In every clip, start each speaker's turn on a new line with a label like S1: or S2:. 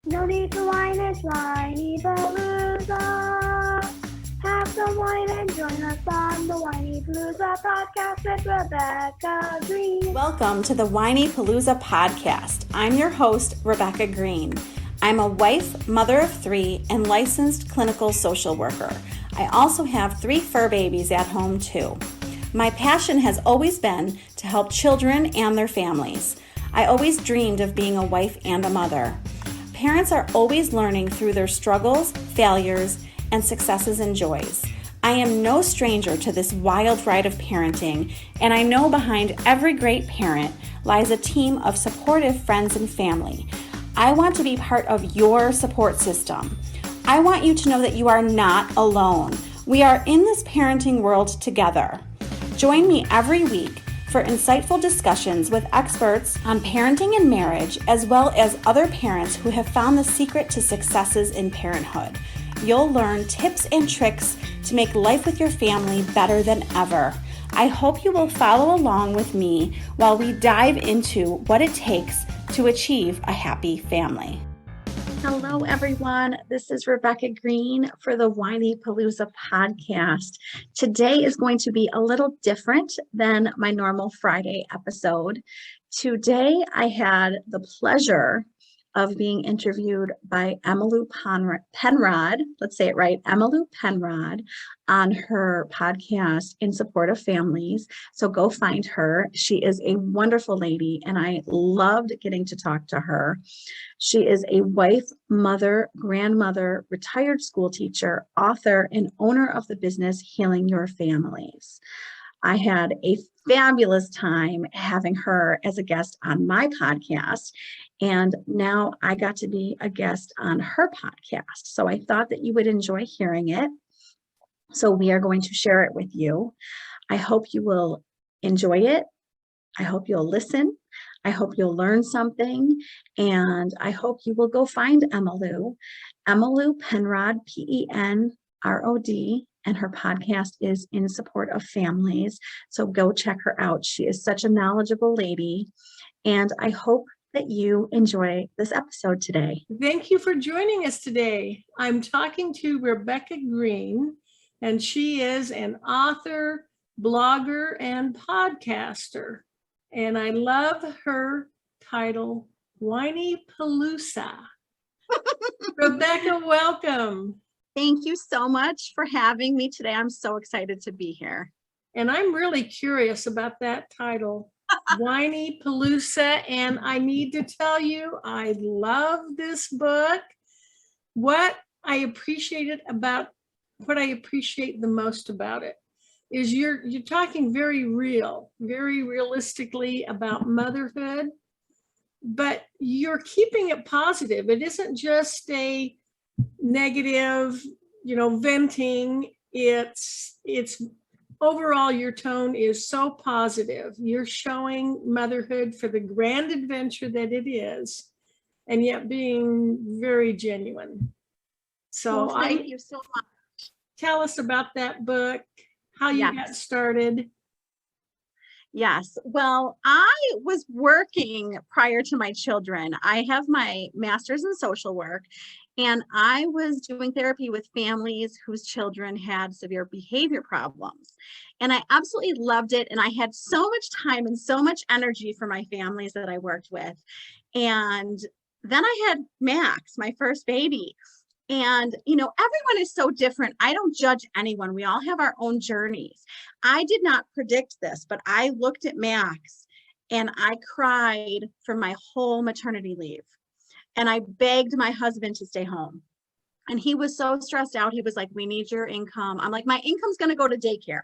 S1: No need to whine, it's Whinypaluza. Have some wine and join us on the Whinypaluza podcast with Rebecca Greene.
S2: Welcome to the Whinypaluza podcast. I'm your host, Rebecca Greene. I'm a wife, mother of 3, and licensed clinical social worker. I also have 3 fur babies at home too. My passion has always been to help children and their families. I always dreamed of being a wife and a mother. Parents are always learning through their struggles, failures, and successes and joys. I am no stranger to this wild ride of parenting, and I know behind every great parent lies a team of supportive friends and family. I want to be part of your support system. I want you to know that you are not alone. We are in this parenting world together. Join me every week for insightful discussions with experts on parenting and marriage, as well as other parents who have found the secret to successes in parenthood. You'll learn tips and tricks to make life with your family better than ever. I hope you will follow along with me while we dive into what it takes to achieve a happy family. Hello, everyone. This is Rebecca Greene for the Whinypaluza podcast. Today is going to be a little different than my normal Friday episode. Today, I had the pleasure of being interviewed by Emmalou Penrod, let's say it right, Emmalou Penrod, on her podcast, In Support of Families. So go find her. She is a wonderful lady, and I loved getting to talk to her. She is a wife, mother, grandmother, retired school teacher, author, and owner of the business Healing Your Families. I had a fabulous time having her as a guest on my podcast, and now I got to be a guest on her podcast. So I thought that you would enjoy hearing it. So we are going to share it with you. I hope you will enjoy it. I hope you'll listen. I hope you'll learn something, and I hope you will go find Emmalou Penrod, Penrod, and her podcast is In Support of Families. So go check her out. She is such a knowledgeable lady, and I hope that you enjoy this episode today.
S3: Thank you for joining us today. I'm talking to Rebecca Greene, and she is an author, blogger, and podcaster. And I love her title, Whinypaluza. Rebecca, welcome.
S2: Thank you so much for having me today. I'm so excited to be here.
S3: And I'm really curious about that title, Whinypaluza. And I need to tell you, I love this book. What I appreciate the most about it is you're talking very realistically about motherhood, but you're keeping it positive. It isn't just a negative, venting. It's overall, your tone is so positive. You're showing motherhood for the grand adventure that it is, and yet being very genuine. So
S2: thank you so much.
S3: Tell us about that book, how you got started.
S2: Yes. Well, I was working prior to my children. I have my master's in social work, and I was doing therapy with families whose children had severe behavior problems. And I absolutely loved it. And I had so much time and so much energy for my families that I worked with. And then I had Max, my first baby. And, everyone is so different. I don't judge anyone. We all have our own journeys. I did not predict this, but I looked at Max and I cried for my whole maternity leave. And I begged my husband to stay home. And he was so stressed out. He was like, we need your income. I'm like, my income's going to go to daycare.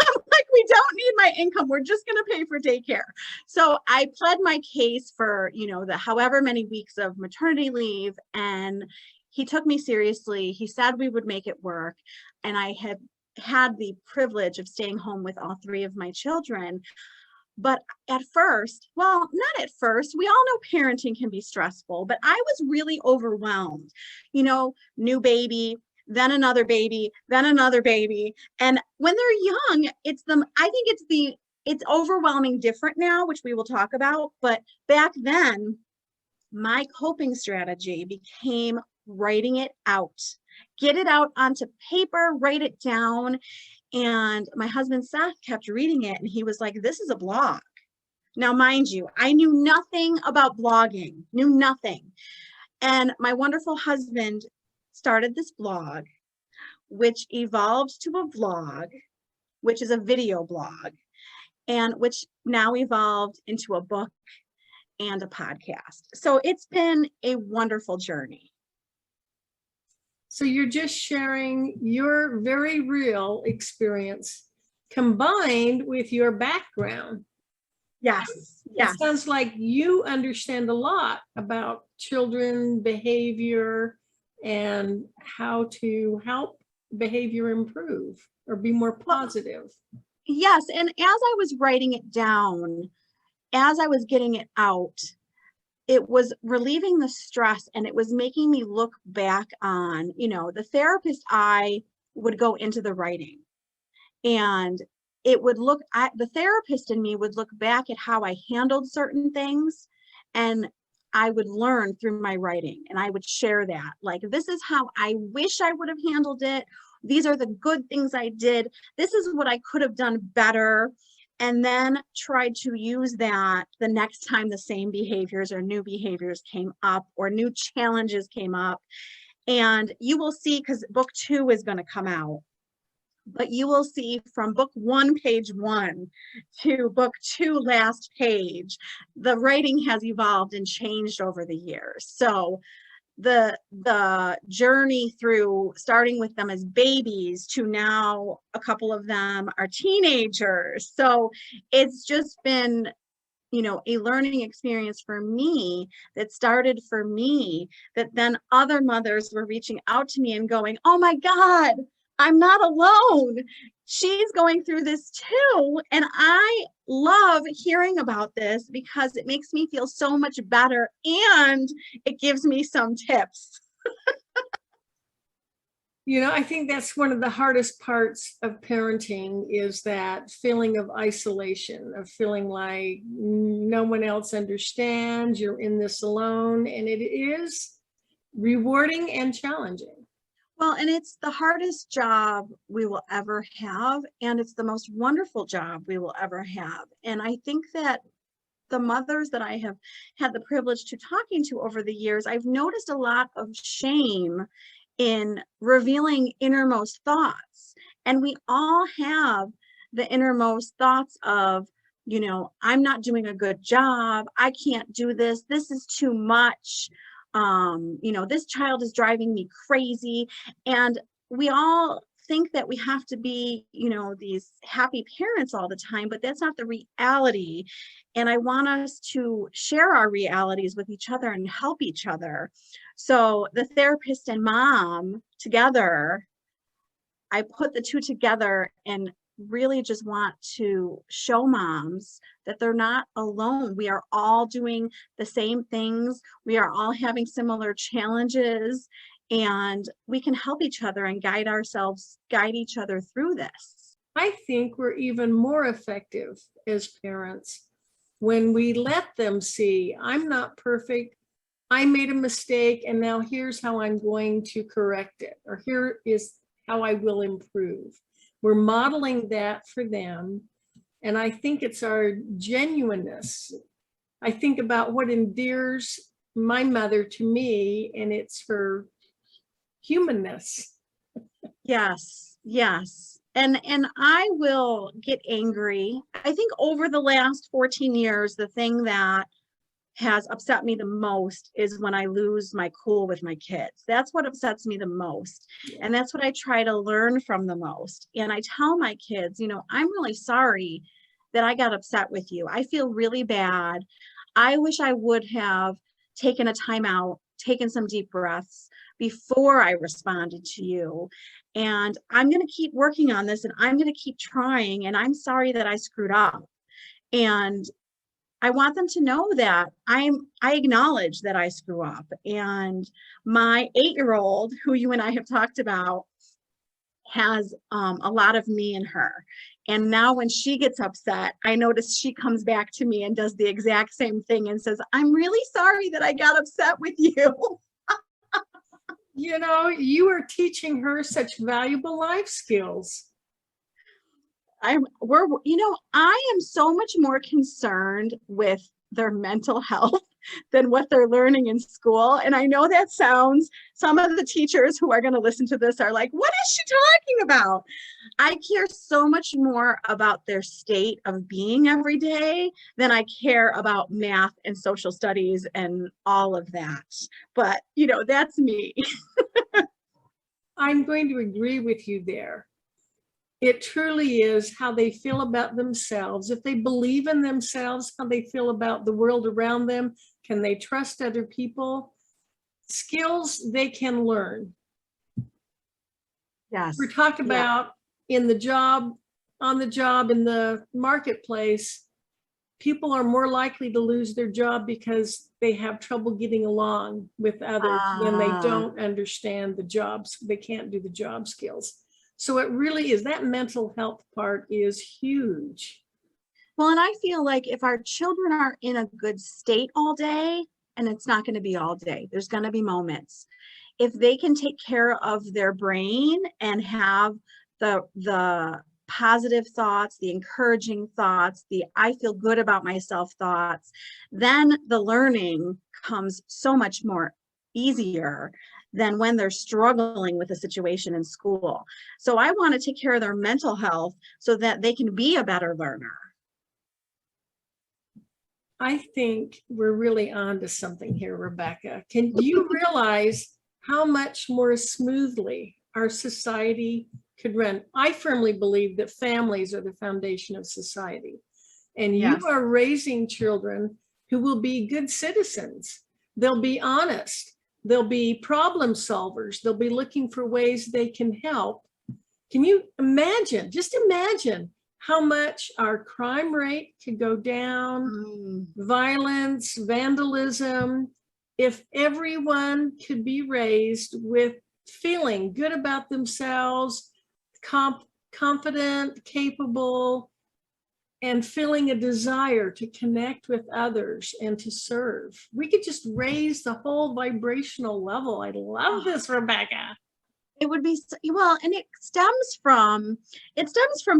S2: I'm like, we don't need my income. We're just going to pay for daycare. So I pled my case for, the however many weeks of maternity leave. And he took me seriously. He said we would make it work. And I had the privilege of staying home with all 3 of my children. But at first, well, not at first, we all know parenting can be stressful, but I was really overwhelmed. New baby, then another baby, then another baby. And when they're young, it's overwhelming different now, which we will talk about. But back then, my coping strategy became writing it out. Get it out onto paper, write it down. And my husband Seth kept reading it and he was like, this is a blog. Now, mind you, I knew nothing about blogging, knew nothing. And my wonderful husband started this blog, which evolved to a vlog, which is a video blog, and which now evolved into a book and a podcast. So it's been a wonderful journey.
S3: So you're just sharing your very real experience combined with your background.
S2: Yes, yes.
S3: It sounds like you understand a lot about children behavior and how to help behavior improve or be more positive.
S2: Yes, and as I was writing it down, as I was getting it out, it was relieving the stress and it was making me look back on, the therapist I would go into the writing, and it would look at the therapist in me would look back at how I handled certain things, and I would learn through my writing, and I would share that. Like, this is how I wish I would have handled it. These are the good things I did. This is what I could have done better. And then tried to use that the next time the same behaviors or new behaviors came up or new challenges came up. And you will see, because book 2 is going to come out, but you will see from book 1, page 1 to book 2, last page, the writing has evolved and changed over the years. So the journey through starting with them as babies to now a couple of them are teenagers. So it's just been, a learning experience for me that started for me, that then other mothers were reaching out to me and going, oh my God, I'm not alone. She's going through this too. And I love hearing about this because it makes me feel so much better and it gives me some tips.
S3: I think that's one of the hardest parts of parenting, is that feeling of isolation, of feeling like no one else understands, you're in this alone, and it is rewarding and challenging.
S2: Well, and it's the hardest job we will ever have, and it's the most wonderful job we will ever have. And I think that the mothers that I have had the privilege to talking to over the years, I've noticed a lot of shame in revealing innermost thoughts. And we all have the innermost thoughts of, I'm not doing a good job. I can't do this. This is too much. This child is driving me crazy. And we all think that we have to be, these happy parents all the time, but that's not the reality. And I want us to share our realities with each other and help each other. So the therapist and mom together, I put the two together and really just want to show moms that they're not alone. We are all doing the same things. We are all having similar challenges, and we can help each other and guide each other through this.
S3: I think we're even more effective as parents when we let them see, I'm not perfect. I made a mistake, and now here's how I'm going to correct it, or here is how I will improve. We're modeling that for them. And I think it's our genuineness. I think about what endears my mother to me, and it's her humanness.
S2: Yes, yes. And I will get angry. I think over the last 14 years, the thing that has upset me the most is when I lose my cool with my kids. That's what upsets me the most. Yeah. And that's what I try to learn from the most. And I tell my kids, I'm really sorry that I got upset with you. I feel really bad. I wish I would have taken a time out, taken some deep breaths before I responded to you. And I'm going to keep working on this, and I'm going to keep trying. And I'm sorry that I screwed up. And I want them to know that I acknowledge that I screw up. And my 8-year-old, who you and I have talked about, has a lot of me in her. And now when she gets upset, I notice she comes back to me and does the exact same thing and says, I'm really sorry that I got upset with you.
S3: You know, you are teaching her such valuable life skills.
S2: I am so much more concerned with their mental health than what they're learning in school. And I know that sounds, some of the teachers who are going to listen to this are like, what is she talking about? I care so much more about their state of being every day than I care about math and social studies and all of that. But, that's me.
S3: I'm going to agree with you there. It truly is how they feel about themselves. If they believe in themselves, how they feel about the world around them, can they trust other people? Skills they can learn.
S2: Yes.
S3: We're talking about in the job, on the job, in the marketplace, people are more likely to lose their job because they have trouble getting along with others when they don't understand the jobs. They can't do the job skills. So it really is, that mental health part is huge.
S2: Well, and I feel like if our children are in a good state all day, and it's not going to be all day, there's going to be moments. If they can take care of their brain and have the positive thoughts, the encouraging thoughts, the I feel good about myself thoughts, then the learning comes so much more easier than when they're struggling with a situation in school. So I want to take care of their mental health so that they can be a better learner.
S3: I think we're really on to something here, Rebecca. Can you realize how much more smoothly our society could run? I firmly believe that families are the foundation of society. And you are raising children who will be good citizens. They'll be honest. They'll be problem solvers. They'll be looking for ways they can help. Can you imagine, just imagine how much our crime rate could go down, violence, vandalism, if everyone could be raised with feeling good about themselves, confident, capable, and feeling a desire to connect with others and to serve. We could just raise the whole vibrational level. I love this, Rebecca.
S2: It would be, well, and it stems from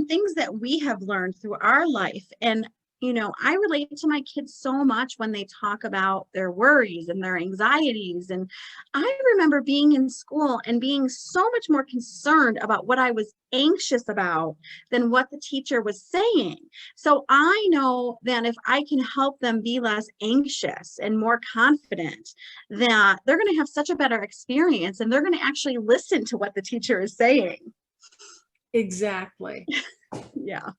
S2: things that we have learned through our life. And, I relate to my kids so much when they talk about their worries and their anxieties. And I remember being in school and being so much more concerned about what I was anxious about than what the teacher was saying. So I know that if I can help them be less anxious and more confident, that they're going to have such a better experience and they're going to actually listen to what the teacher is saying.
S3: Exactly.
S2: Yeah.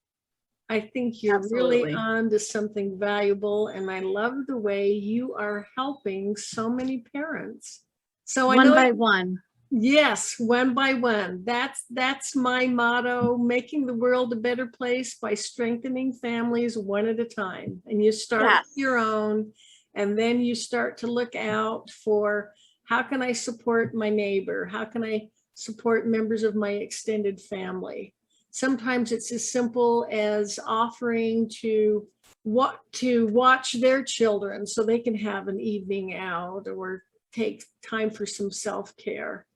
S3: I think you're really on to something valuable, and I love the way you are helping so many parents. So
S2: one by one.
S3: Yes, one by one. That's my motto, making the world a better place by strengthening families one at a time. And you start with your own, and then you start to look out for, how can I support my neighbor? How can I support members of my extended family? Sometimes it's as simple as offering to watch their children so they can have an evening out or take time for some self-care.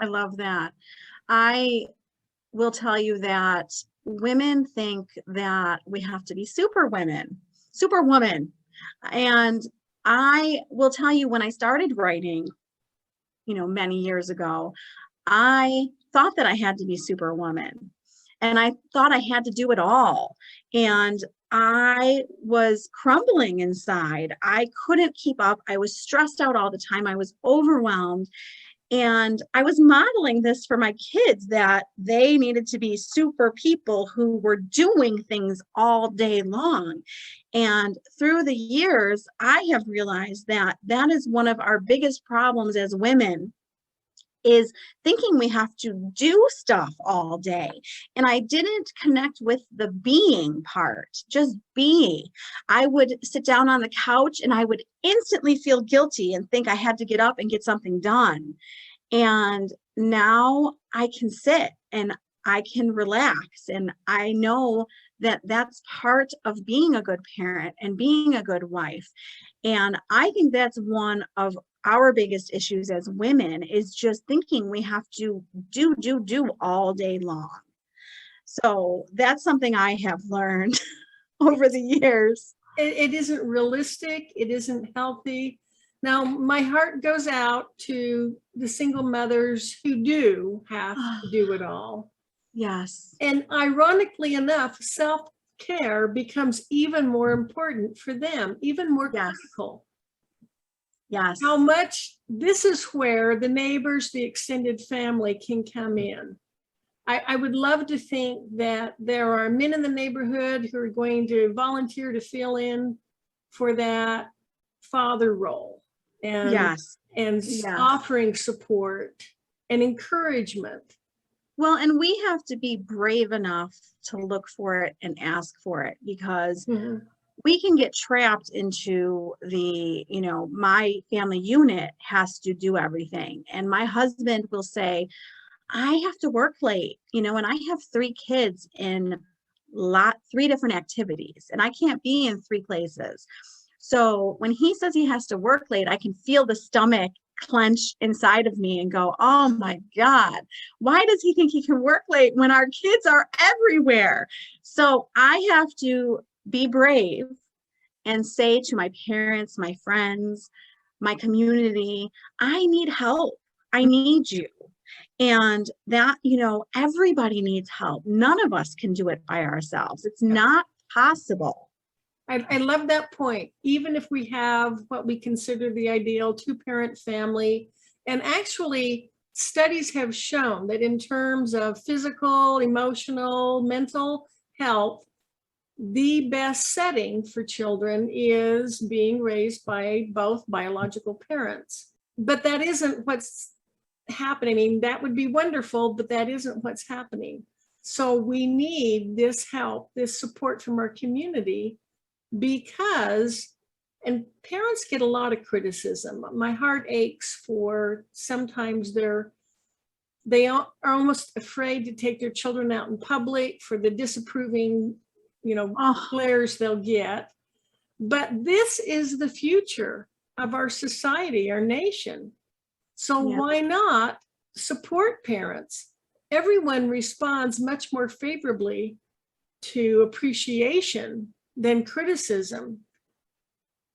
S2: I love that. I will tell you that women think that we have to be superwoman. And I will tell you, when I started writing, many years ago, I thought that I had to be superwoman. And I thought I had to do it all. And I was crumbling inside. I couldn't keep up. I was stressed out all the time. I was overwhelmed. And I was modeling this for my kids, that they needed to be super people who were doing things all day long. And through the years, I have realized that that is one of our biggest problems as women, is thinking we have to do stuff all day. And I didn't connect with the being part, just be. I would sit down on the couch and I would instantly feel guilty and think I had to get up and get something done. And now I can sit and I can relax. And I know that that's part of being a good parent and being a good wife. And I think that's one of our biggest issues as women, is just thinking we have to do all day long. So that's something I have learned over the years.
S3: It isn't realistic. It isn't healthy. Now, my heart goes out to the single mothers who do have to do it all.
S2: Yes.
S3: And ironically enough, self-care becomes even more important for them, even more
S2: Yes.
S3: critical.
S2: Yes.
S3: How much, this is where the neighbors, the extended family can come in. I would love to think that there are men in the neighborhood who are going to volunteer to fill in for that father role, and
S2: Yes.
S3: Yes. Offering support and encouragement.
S2: Well, and we have to be brave enough to look for it and ask for it, because we can get trapped into the, my family unit has to do everything. And my husband will say, I have to work late, and I have 3 kids in 3 different activities, and I can't be in 3 places. So when he says he has to work late, I can feel the stomach clench inside of me and go, oh my God, why does he think he can work late when our kids are everywhere? So I have to be brave and say to my parents, my friends, my community, I need help. I need you. And that, everybody needs help. None of us can do it by ourselves. It's not possible.
S3: I love that point. Even if we have what we consider the ideal 2-parent family, and actually studies have shown that in terms of physical, emotional, mental health, the best setting for children is being raised by both biological parents. But that isn't what's happening. I mean, that would be wonderful, but that isn't what's happening. So we need this help, this support from our community, because, and parents get a lot of criticism. My heart aches for sometimes they are almost afraid to take their children out in public for the disapproving, glares they'll get. But this is the future of our society, our nation. So why not support parents? Everyone responds much more favorably to appreciation than criticism.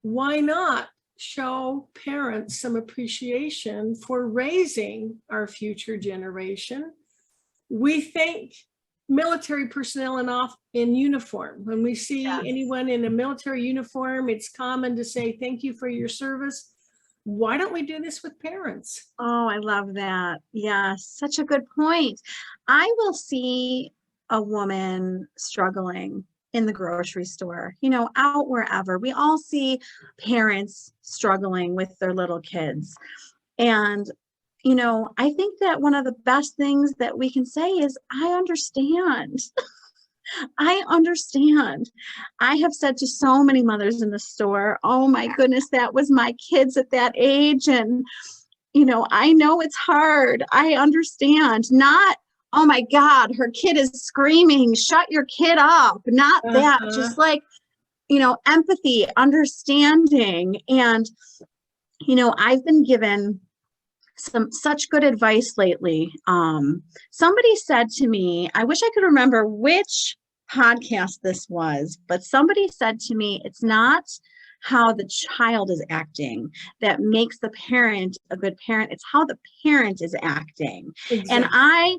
S3: Why not show parents some appreciation for raising our future generation? We thank military personnel in uniform. When we see anyone in a military uniform, it's common to say, thank you for your service. Why don't we do this with parents?
S2: Oh, I love that. Yeah, such a good point. I will see a woman struggling in the grocery store, out wherever. We all see parents struggling with their little kids. And, I think that one of the best things that we can say is, I understand. I understand. I have said to so many mothers in the store, oh my goodness, that was my kids at that age. And, I know it's hard. I understand. Not, oh my God, her kid is screaming, shut your kid up. Not that, just like, empathy, understanding. And, I've been given such good advice lately. Somebody said to me, I wish I could remember which podcast this was, but somebody said to me, it's not how the child is acting that makes the parent a good parent. It's how the parent is acting. Exactly. And I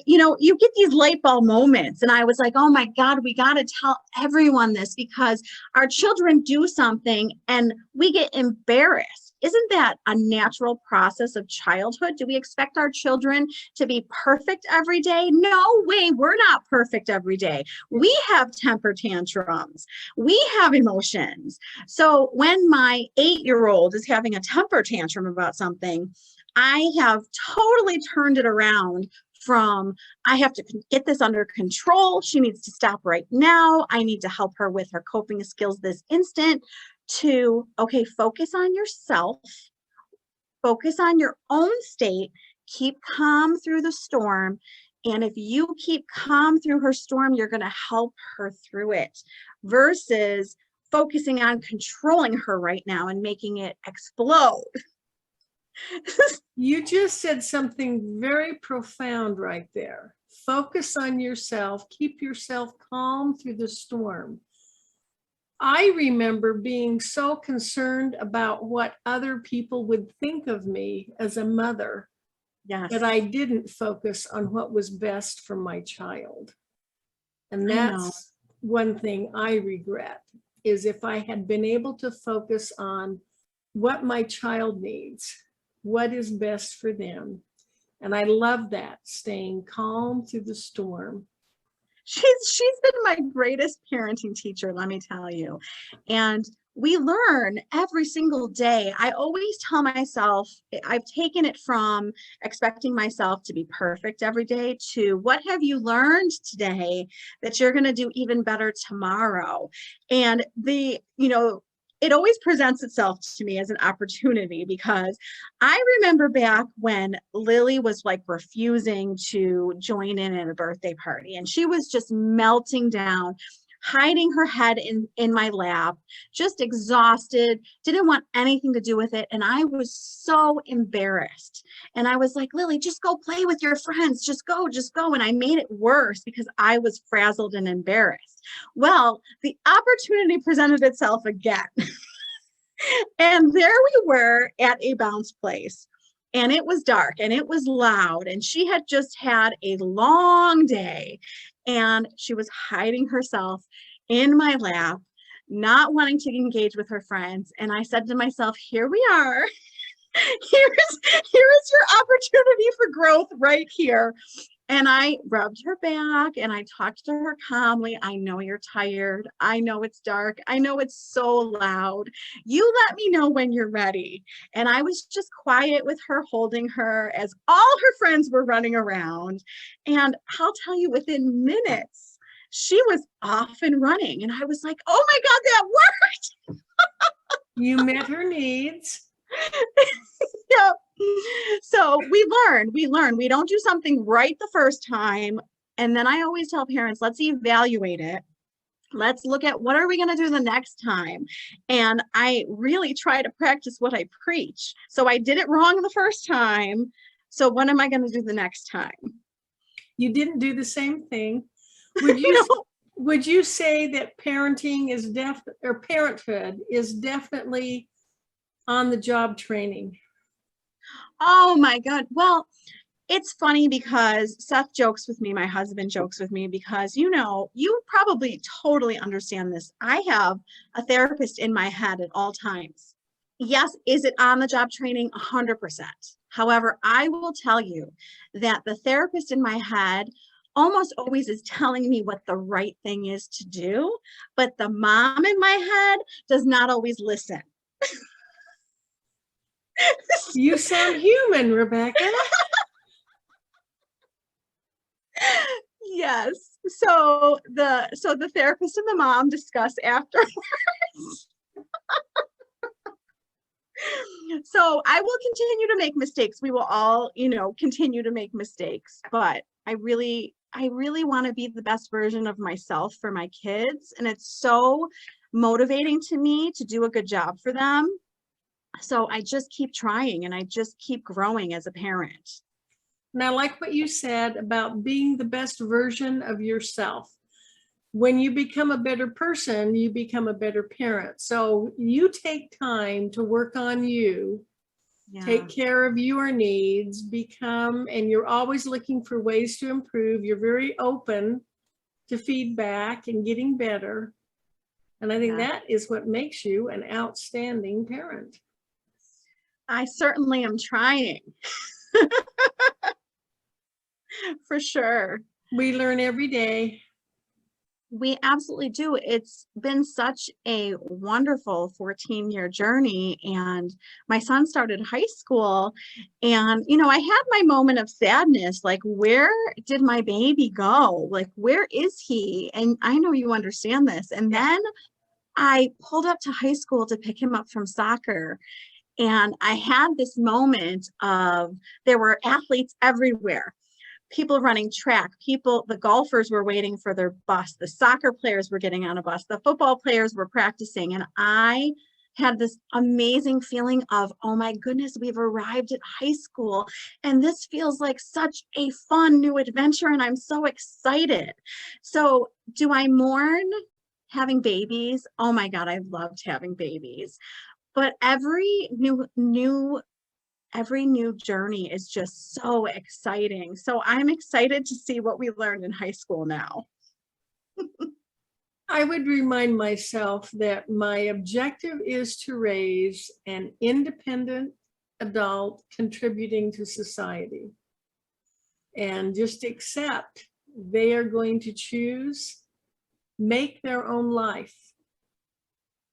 S2: you get these light bulb moments. And I was like, oh my God, we got to tell everyone this, because our children do something and we get embarrassed. Isn't that a natural process of childhood? Do we expect our children to be perfect every day? No way. We're not perfect every day. We have temper tantrums. We have emotions. So when my 8-year-old is having a temper tantrum about something, I have totally turned it around from, I have to get this under control. She needs to stop right now. I need to help her with her coping skills this instant, to, okay, focus on yourself, focus on your own state, keep calm through the storm, And if you keep calm through her storm, you're going to help her through it versus focusing on controlling her right now and making it explode.
S3: You just said something very profound right there. Focus on yourself, keep yourself calm through the storm. I remember being so concerned about what other people would think of me as a mother,
S2: Yes.
S3: that I didn't focus on what was best for my child. And
S2: I know.
S3: that's one thing I regret, is if I had been able to focus on what my child needs, what is best for them. And I love that, staying calm through the storm.
S2: She's been my greatest parenting teacher, let me tell you. And we learn every single day. I always tell myself, I've taken it from expecting myself to be perfect every day to what have you learned today that you're going to do even better tomorrow. And it always presents itself to me as an opportunity, because I remember back when Lily was like refusing to join in at a birthday party, and she was just melting down, hiding her head in my lap, just exhausted, didn't want anything to do with it. And I was so embarrassed. And I was like, Lily, just go play with your friends. Just go. And I made it worse because I was frazzled and embarrassed. Well, the opportunity presented itself again. And there we were at a bounce place. And it was dark and it was loud. And she had just had a long day. And she was hiding herself in my lap, not wanting to engage with her friends. And I said to myself, here we are. Here is your opportunity for growth right here. And I rubbed her back and I talked to her calmly. I know you're tired. I know it's dark. I know it's so loud. You let me know when you're ready. And I was just quiet with her, holding her as all her friends were running around. And I'll tell you, within minutes, she was off and running. And I was like, oh my God, that worked.
S3: You met her needs.
S2: Yep. So we learn. We don't do something right the first time. And then I always tell parents, let's evaluate it. Let's look at what are we going to do the next time. And I really try to practice what I preach. So I did it wrong the first time. So what am I going to do the next time?
S3: You didn't do the same thing. Would you say that parenting is parenthood is definitely on the job training?
S2: Oh my God. Well, it's funny because Seth jokes with me, my husband jokes with me, because, you probably totally understand this. I have a therapist in my head at all times. Yes, is it on the job training? 100%. However, I will tell you that the therapist in my head almost always is telling me what the right thing is to do, but the mom in my head does not always listen.
S3: You sound human, Rebecca.
S2: Yes. So the therapist and the mom discuss afterwards. So I will continue to make mistakes. We will all, continue to make mistakes, but I really want to be the best version of myself for my kids. And it's so motivating to me to do a good job for them. So I just keep trying and I just keep growing as a parent.
S3: And I like what you said about being the best version of yourself. When you become a better person, you become a better parent. So you take time to work on you, take care of your needs, and you're always looking for ways to improve. You're very open to feedback and getting better. And I think that is what makes you an outstanding parent.
S2: I certainly am trying. For sure.
S3: We learn every day.
S2: We absolutely do. It's been such a wonderful 14-year journey. And my son started high school and, I had my moment of sadness, like, where did my baby go? Like, where is he? And I know you understand this. And then I pulled up to high school to pick him up from soccer. And I had this moment of, there were athletes everywhere, people running track, the golfers were waiting for their bus, the soccer players were getting on a bus, the football players were practicing. And I had this amazing feeling of, oh my goodness, we've arrived at high school and this feels like such a fun new adventure and I'm so excited. So do I mourn having babies? Oh my God, I loved having babies. But every new journey is just so exciting. So I'm excited to see what we learned in high school now.
S3: I would remind myself that my objective is to raise an independent adult contributing to society. And just accept they are going to choose, make their own life,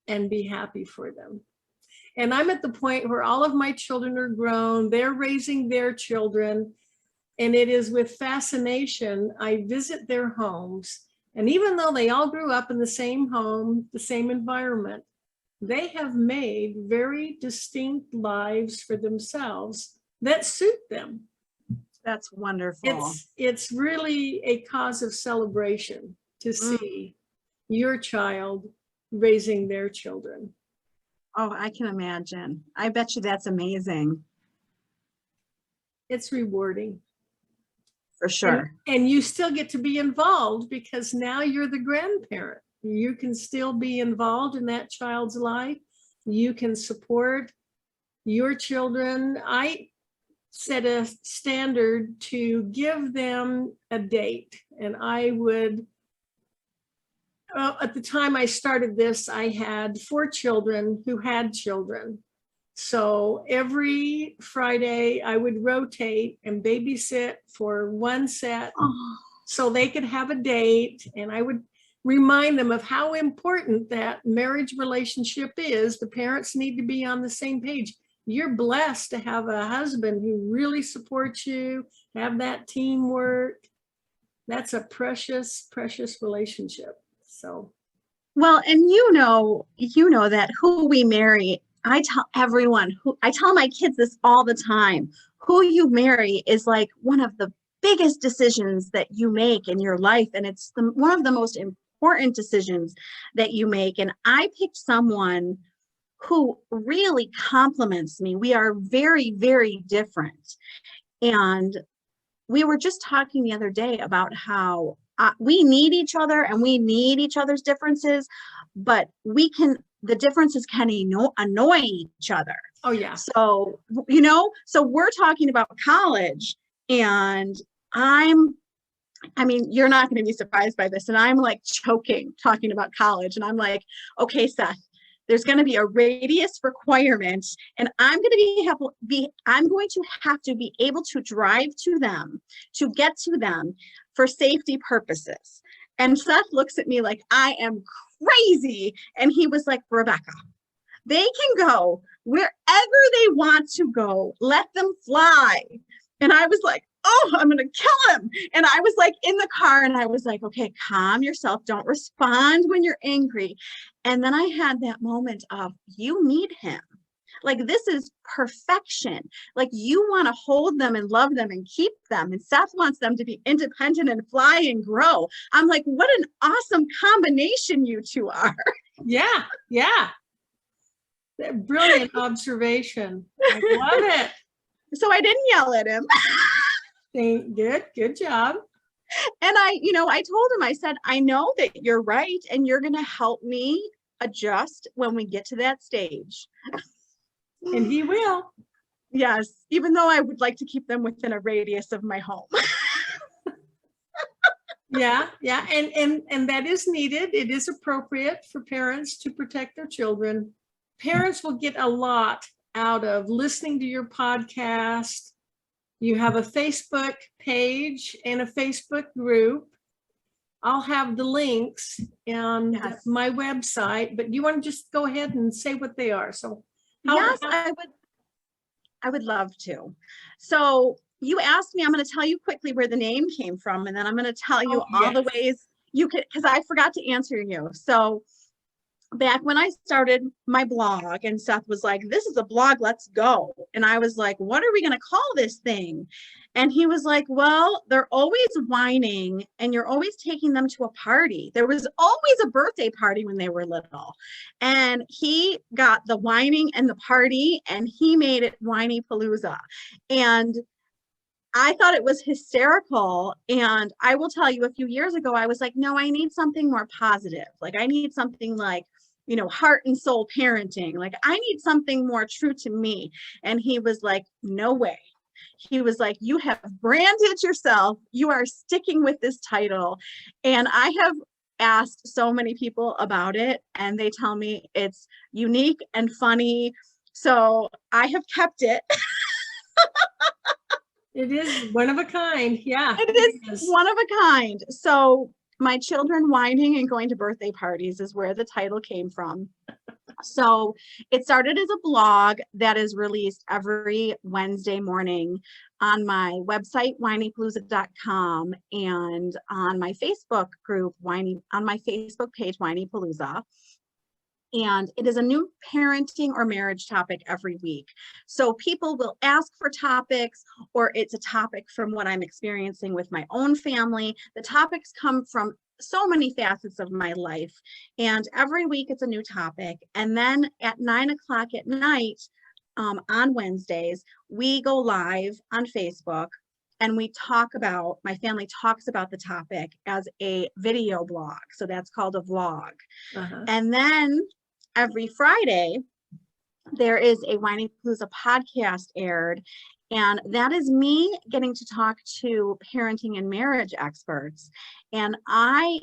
S3: and be happy for them. And I'm at the point where all of my children are grown, they're raising their children, and it is with fascination I visit their homes. And even though they all grew up in the same home, the same environment, they have made very distinct lives for themselves that suit them.
S2: That's wonderful.
S3: It's really a cause of celebration to see your child raising their children.
S2: Oh, I can imagine. I bet you that's amazing.
S3: It's rewarding.
S2: For sure.
S3: And you still get to be involved because now you're the grandparent. You can still be involved in that child's life. You can support your children. I set a standard to give them a date. And I would, at the time I started this, I had 4 children who had children. So every Friday I would rotate and babysit for one set so they could have a date. And I would remind them of how important that marriage relationship is. The parents need to be on the same page. You're blessed to have a husband who really supports you, have that teamwork. That's a precious, precious relationship. So.
S2: Well, and you know that who we marry, I tell my kids this all the time, who you marry is like one of the biggest decisions that you make in your life. And it's one of the most important decisions that you make. And I picked someone who really complements me. We are very, very different. And we were just talking the other day about how we need each other and we need each other's differences, but the differences can annoy each other.
S3: Oh yeah.
S2: So, so we're talking about college and you're not going to be surprised by this. And I'm like choking talking about college. And I'm like, okay, Seth, there's going to be a radius requirement and I'm going to have to be able to drive to them, to get to them for safety purposes. And Seth looks at me like I am crazy. And he was like, Rebecca, they can go wherever they want to go. Let them fly. And I was like, oh, I'm going to kill him. And I was like in the car and I was like, okay, calm yourself. Don't respond when you're angry. And then I had that moment of, you need him. Like, this is perfection. Like, you want to hold them and love them and keep them. And Seth wants them to be independent and fly and grow. I'm like, what an awesome combination you two are.
S3: Yeah. Yeah. Brilliant observation. I love it.
S2: So I didn't yell at him.
S3: Good job.
S2: And I told him, I said, I know that you're right. And you're going to help me adjust when we get to that stage.
S3: And he will.
S2: Yes. Even though I would like to keep them within a radius of my home.
S3: Yeah. Yeah. And that is needed. It is appropriate for parents to protect their children. Parents will get a lot out of listening to your podcast. You have a Facebook page and a Facebook group. I'll have the links on my website, but you want to just go ahead and say what they are. So
S2: yes, I would love to. So you asked me, I'm going to tell you quickly where the name came from, and then I'm going to tell you all the ways you could, because I forgot to answer you. So back when I started my blog, and Seth was like, this is a blog, let's go. And I was like, what are we going to call this thing? And he was like, well, they're always whining and you're always taking them to a party. There was always a birthday party when they were little. And he got the whining and the party and he made it Whinypaluza. And I thought it was hysterical. And I will tell you, a few years ago, I was like, no, I need something more positive. Like I need something like, heart and soul parenting. Like I need something more true to me. And he was like, no way. He was like, you have branded yourself. You are sticking with this title. And I have asked so many people about it and they tell me it's unique and funny. So I have kept it.
S3: It is one of a kind. Yeah.
S2: It is one of a kind. So my children whining and going to birthday parties is where the title came from. So it started as a blog that is released every Wednesday morning on my website, whinypaluza.com, and on my Facebook group, on my Facebook page, Whinypaluza. And it is a new parenting or marriage topic every week. So people will ask for topics, or it's a topic from what I'm experiencing with my own family. The topics come from so many facets of my life. And every week it's a new topic. And then at 9:00 at night on Wednesdays, we go live on Facebook and my family talks about the topic as a video blog. So that's called a vlog.
S3: Uh-huh.
S2: And then every Friday, there is a Whinypaluza podcast aired. And that is me getting to talk to parenting and marriage experts. And I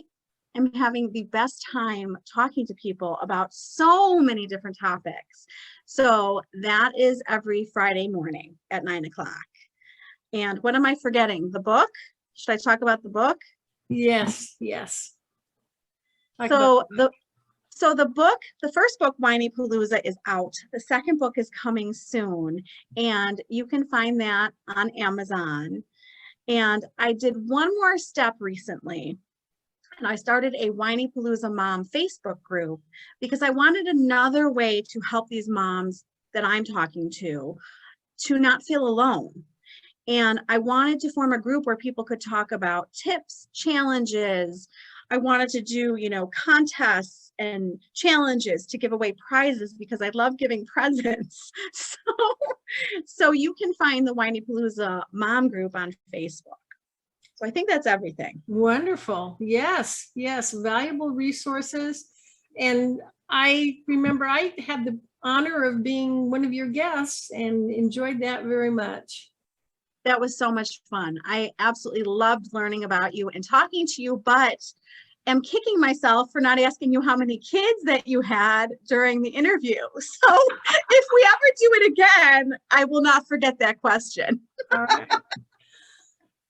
S2: am having the best time talking to people about so many different topics. So that is every Friday morning at 9:00. And what am I forgetting? The book? Should I talk about the book?
S3: Yes.
S2: So the book, the first book, Whinypaluza, is out. The second book is coming soon, and you can find that on Amazon. And I did one more step recently, and I started a Whinypaluza Mom Facebook group because I wanted another way to help these moms that I'm talking to not feel alone. And I wanted to form a group where people could talk about tips, challenges. I wanted to do, contests and challenges to give away prizes because I love giving presents. So you can find the Whinypaluza Mom group on Facebook. So I think that's everything.
S3: Wonderful. Yes. Valuable resources. And I remember I had the honor of being one of your guests and enjoyed that very much.
S2: That was so much fun. I absolutely loved learning about you and talking to you, but am kicking myself for not asking you how many kids that you had during the interview. So if we ever do it again, I will not forget that question.
S3: All right.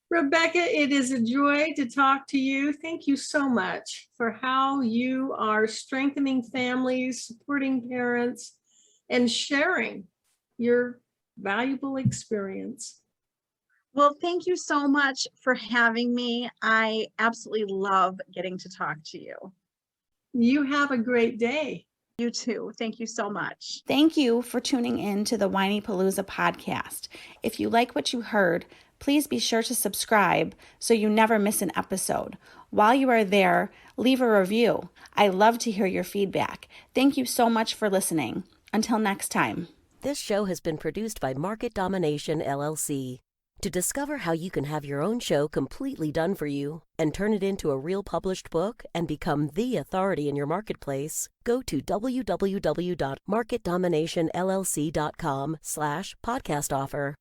S3: Rebecca, it is a joy to talk to you. Thank you so much for how you are strengthening families, supporting parents, and sharing your valuable experience.
S2: Well, thank you so much for having me. I absolutely love getting to talk to you.
S3: You have a great day.
S2: You too. Thank you so much. Thank you for tuning in to the Whinypaluza podcast. If you like what you heard, please be sure to subscribe so you never miss an episode. While you are there, leave a review. I love to hear your feedback. Thank you so much for listening. Until next time.
S4: This show has been produced by Market Domination, LLC. To discover how you can have your own show completely done for you and turn it into a real published book and become the authority in your marketplace, go to www.marketdominationllc.com/podcast offer.